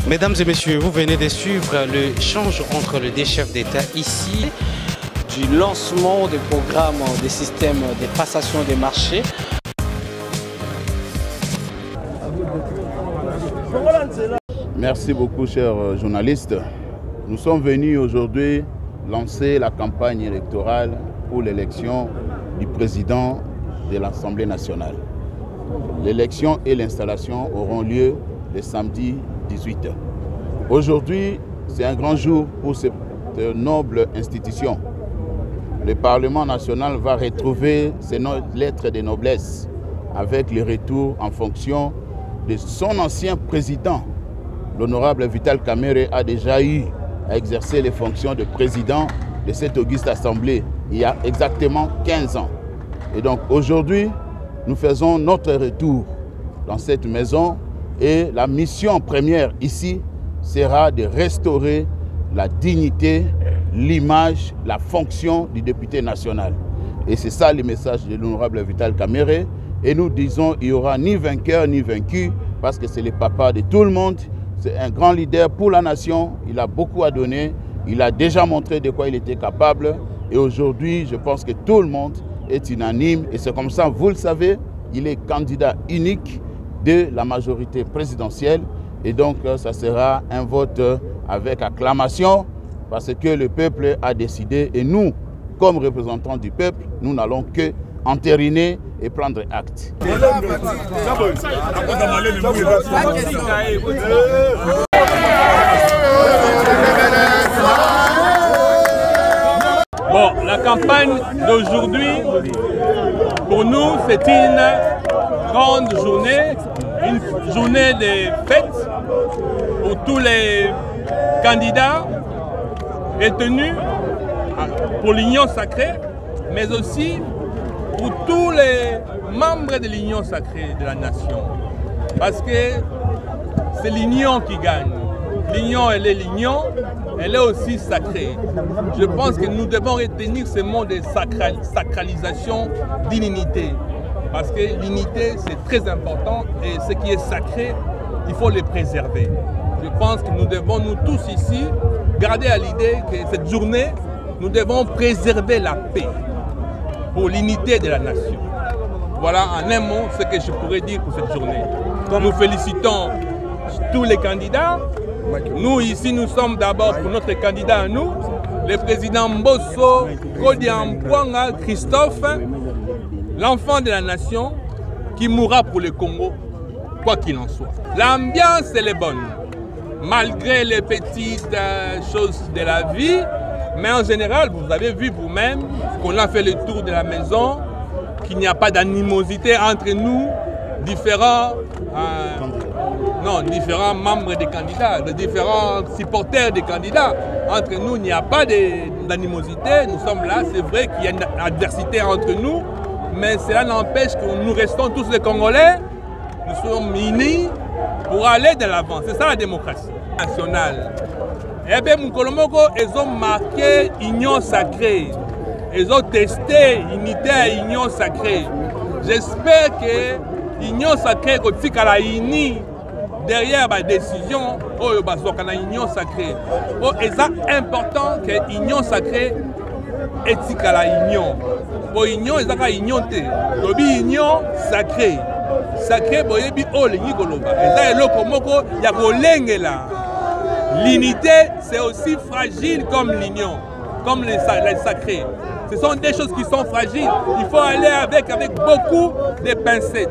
Mesdames et messieurs, vous venez de suivre l'échange entre les deux chefs d'État ici. Du lancement des programmes des systèmes de passation des marchés. Merci beaucoup, chers journalistes. Nous sommes venus aujourd'hui lancer la campagne électorale pour l'élection du président de l'Assemblée nationale. L'élection et l'installation auront lieu le samedi 18h. Aujourd'hui, c'est un grand jour pour cette noble institution. Le Parlement national va retrouver ses lettres de noblesse avec le retour en fonction de son ancien président. L'honorable Vital Kamerhe a déjà eu à exercer les fonctions de président de cette auguste assemblée il y a exactement 15 ans. Et donc aujourd'hui, nous faisons notre retour dans cette maison et la mission première ici sera de restaurer la dignité, l'image, la fonction du député national. Et c'est ça le message de l'honorable Vital Kamerhe. Et nous disons qu'il n'y aura ni vainqueur ni vaincu parce que c'est le papa de tout le monde. C'est un grand leader pour la nation. Il a beaucoup à donner. Il a déjà montré de quoi il était capable. Et aujourd'hui, je pense que tout le monde est unanime. Et c'est comme ça, vous le savez, il est candidat unique de la majorité présidentielle. Et donc, ça sera un vote avec acclamation parce que le peuple a décidé. Et nous, comme représentants du peuple, nous n'allons que entériner et prendre acte. Bon, la campagne d'aujourd'hui, pour nous, c'est une grande journée, une journée de fête pour tous les candidats retenus pour l'Union sacrée, mais aussi pour tous les membres de l'Union sacrée de la nation. Parce que c'est l'union qui gagne. L'union, elle est l'union, elle est aussi sacrée. Je pense que nous devons retenir ce mot de sacralisation d'unité. Parce que l'unité, c'est très important et ce qui est sacré, il faut le préserver. Je pense que nous devons, nous tous ici, garder à l'idée que cette journée, nous devons préserver la paix pour l'unité de la nation. Voilà en un mot ce que je pourrais dire pour cette journée. Nous félicitons tous les candidats. Nous ici, nous sommes d'abord pour notre candidat à nous, le président Mbosso Kodiampouanga Christophe, l'enfant de la nation qui mourra pour le Congo, quoi qu'il en soit. L'ambiance, elle est bonne, malgré les petites choses de la vie, mais en général, vous avez vu vous-même qu'on a fait le tour de la maison, qu'il n'y a pas d'animosité entre nous, différents membres des candidats, de différents supporters des candidats. Entre nous, il n'y a pas d'animosité. Nous sommes là, c'est vrai qu'il y a une adversité entre nous, mais cela n'empêche que nous restons tous les Congolais. Nous sommes unis pour aller de l'avant. C'est ça la démocratie nationale. Et bien, Moukolomoko, ils ont marqué union sacrée. Ils ont testé unité et union sacrée. J'espère que l'union sacrée, quand la unie derrière la décision, la union sacrée. C'est important que l'union sacrée est la union. Pour l'union, c'est la union. L'union sacrée. Sacré, l'unité, c'est aussi fragile comme l'union, comme les sacrés. Ce sont des choses qui sont fragiles. Il faut aller avec beaucoup de pincettes.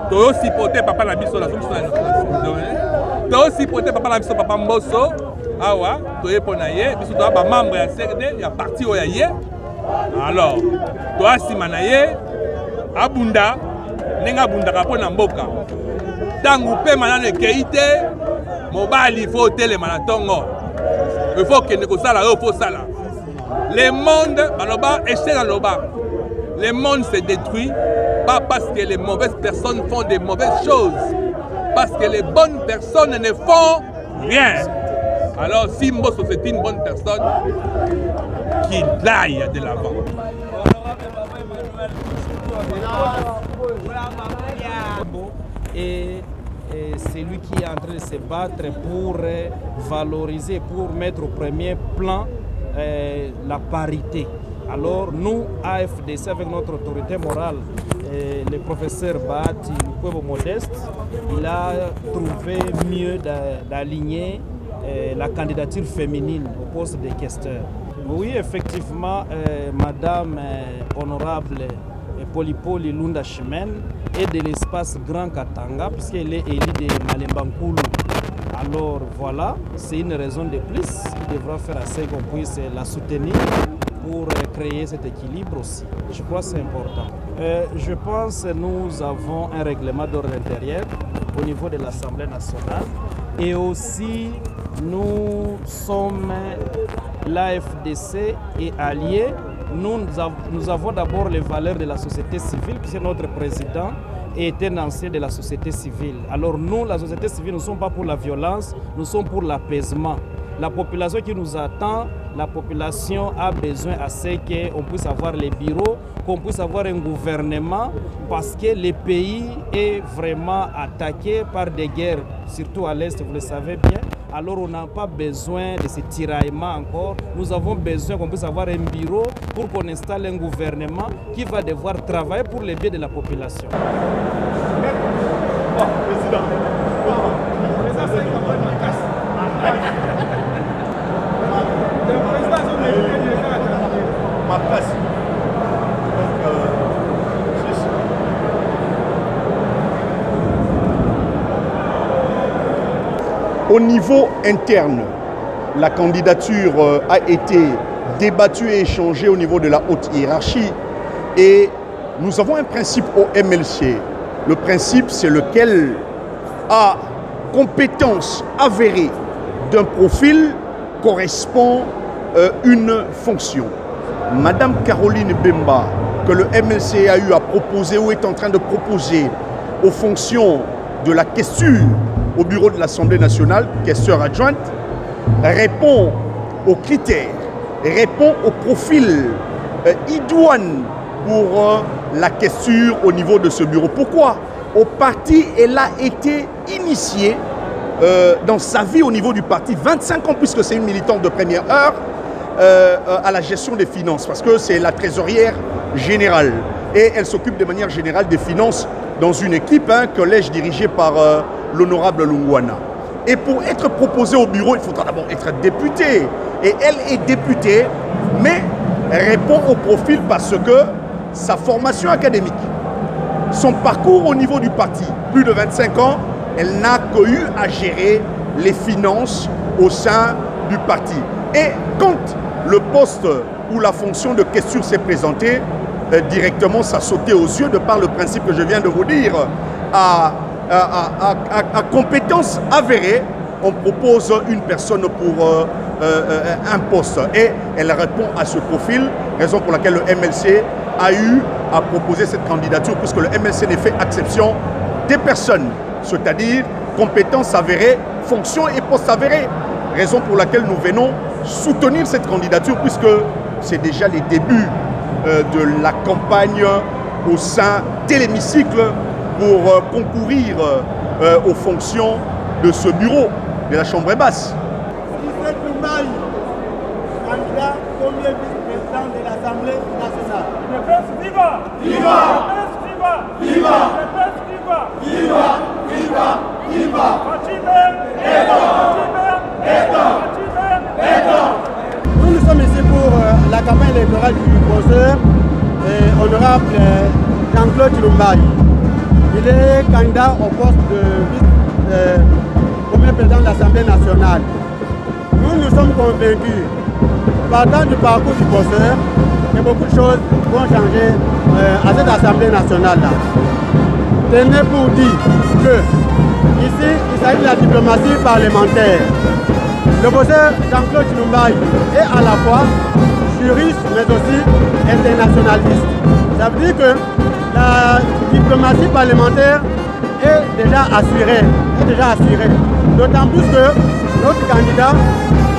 Tu as aussi porté papa la biso la tu as aussi porté papa la biso papa Mbosso. Awa, tu es ponaye, biso tu as membre ya CRD, il y a parti oyaye. Alors, tu as simanaye, abunda, nenga bunda kapona mboka. Tangu pe manane keite, mobali il faut tele manatongo. Il faut que ne sala, il faut sala. Le monde, le monde se détruit, pas parce que les mauvaises personnes font des mauvaises choses, parce que les bonnes personnes ne font rien. Alors si Mbosso c'est une bonne personne, qu'il aille de l'avant. Et c'est lui qui est en train de se battre pour valoriser, pour mettre au premier plan la parité. Alors nous, AFDC, avec notre autorité morale, le professeur Bahati Lukwebo Modeste, il a trouvé mieux d'aligner la candidature féminine au poste de questeur. Oui, effectivement, Madame Honorable Polipoli Lunda Chimène est de l'espace Grand Katanga, puisqu'elle est élue de Malembankulu. Alors voilà, c'est une raison de plus. Il devra faire assez qu'on puisse la soutenir pour créer cet équilibre aussi. Je crois que c'est important. Je pense que nous avons un règlement d'ordre intérieur au niveau de l'Assemblée nationale et aussi nous sommes l'AFDC et alliés. Nous avons d'abord les valeurs de la société civile, puisque notre président est un ancien de la société civile. Alors nous, la société civile, nous ne sommes pas pour la violence, nous sommes pour l'apaisement. La population qui nous attend, la population a besoin à ce qu'on puisse avoir les bureaux, qu'on puisse avoir un gouvernement, parce que le pays est vraiment attaqué par des guerres, surtout à l'Est, vous le savez bien. Alors on n'a pas besoin de ce tiraillement encore. Nous avons besoin qu'on puisse avoir un bureau pour qu'on installe un gouvernement qui va devoir travailler pour le bien de la population. Au niveau interne, la candidature a été débattue et échangée au niveau de la haute hiérarchie et nous avons un principe au MLC. Le principe, c'est lequel à compétence avérée d'un profil correspond une fonction. Madame Caroline Bemba, que le MLC a eu à proposer ou est en train de proposer aux fonctions de la questure au bureau de l'Assemblée nationale, questeur adjointe, répond aux critères, répond au profil idoine pour la questure au niveau de ce bureau. Pourquoi? Au parti, elle a été initiée dans sa vie au niveau du parti, 25 ans, puisque c'est une militante de première heure, à la gestion des finances, parce que c'est la trésorière générale. Et elle s'occupe de manière générale des finances dans une équipe, un collège dirigé par l'honorable Lungwana. Et pour être proposé au bureau, il faudra d'abord être député. Et elle est députée, mais répond au profil parce que sa formation académique, son parcours au niveau du parti, plus de 25 ans, elle n'a qu'eu à gérer les finances au sein du parti. Et quand le poste ou la fonction de questure s'est présentée, directement ça sautait aux yeux de par le principe que je viens de vous dire. À compétence avérée, on propose une personne pour un poste et elle répond à ce profil, raison pour laquelle le MLC a eu à proposer cette candidature, puisque le MLC n'est fait exception des personnes, c'est-à-dire compétence avérée, fonction et poste avéré, raison pour laquelle nous venons soutenir cette candidature, puisque c'est déjà les débuts de la campagne au sein de l'hémicycle pour concourir aux fonctions de ce bureau de la Chambre basse. Candidat premier vice-président de l'Assemblée nationale. Le peuple viva! Viva! Le peuple viva! Viva! Le peuple viva! Viva! Viva! Viva! Nous sommes ici pour la campagne électorale du professeur honorable Jean-Claude Chilumbayi. Il est candidat au poste de premier président de l'Assemblée nationale. Nous sommes convaincus, partant du parcours du professeur, que beaucoup de choses vont changer à cette Assemblée nationale-là. Tenez pour dire que ici, il s'agit de la diplomatie parlementaire. Le professeur Jean-Claude Chilumbayi est à la fois juriste, mais aussi internationaliste. Ça veut dire que la diplomatie parlementaire est déjà assurée. D'autant plus que notre candidat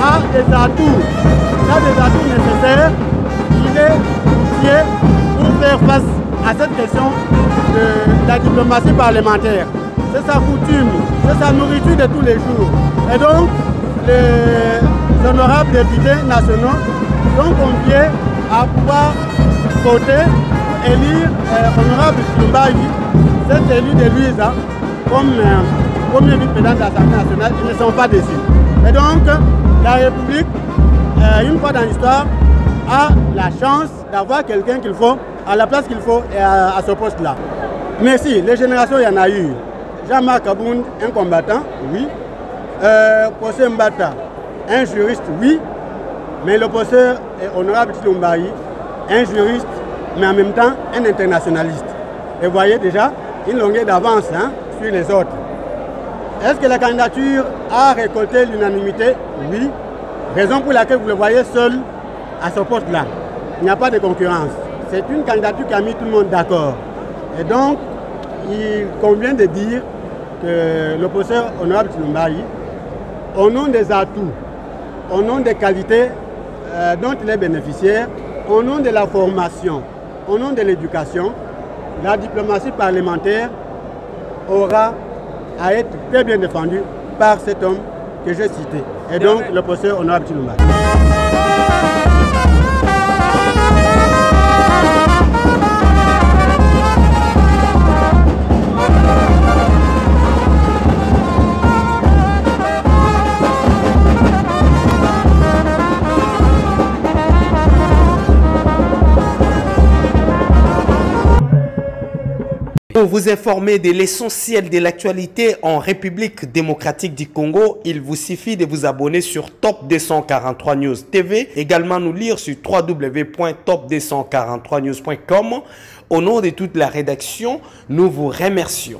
a des atouts nécessaires. Il est outillé pour faire face à cette question de la diplomatie parlementaire. c'est sa coutume, c'est sa nourriture de tous les jours. Et donc, les honorables députés nationaux sont conviés à pouvoir voter pour élire honorable Chilumbayi, cet élu de Luiza, comme premier vice-président de l'Assemblée nationale. Ils ne sont pas déçus. Et donc, la République, une fois dans l'histoire, a la chance d'avoir quelqu'un qu'il faut, à la place qu'il faut et à ce poste-là. Merci. Les générations, il y en a eu. Jean-Marc Abound, un combattant, oui. Possé Mbata, un juriste, oui. Mais le posseur est honorable Chilumbayi, un juriste, mais en même temps un internationaliste. Et vous voyez déjà une longueur d'avance sur les autres. Est-ce que la candidature a récolté l'unanimité? Oui. Raison pour laquelle vous le voyez seul à ce poste-là. Il n'y a pas de concurrence. C'est une candidature qui a mis tout le monde d'accord. Et donc, il convient de dire que le posseur honorable Chilumbayi, au nom des atouts, au nom des qualités dont il est bénéficiaire, au nom de la formation, au nom de l'éducation, la diplomatie parlementaire aura à être très bien défendue par cet homme que j'ai cité. Et donc, le posseur honorable Chilumbayi. Pour vous informer de l'essentiel de l'actualité en République démocratique du Congo, il vous suffit de vous abonner sur Top 243 News TV, également nous lire sur www.top243news.com. Au nom de toute la rédaction, nous vous remercions.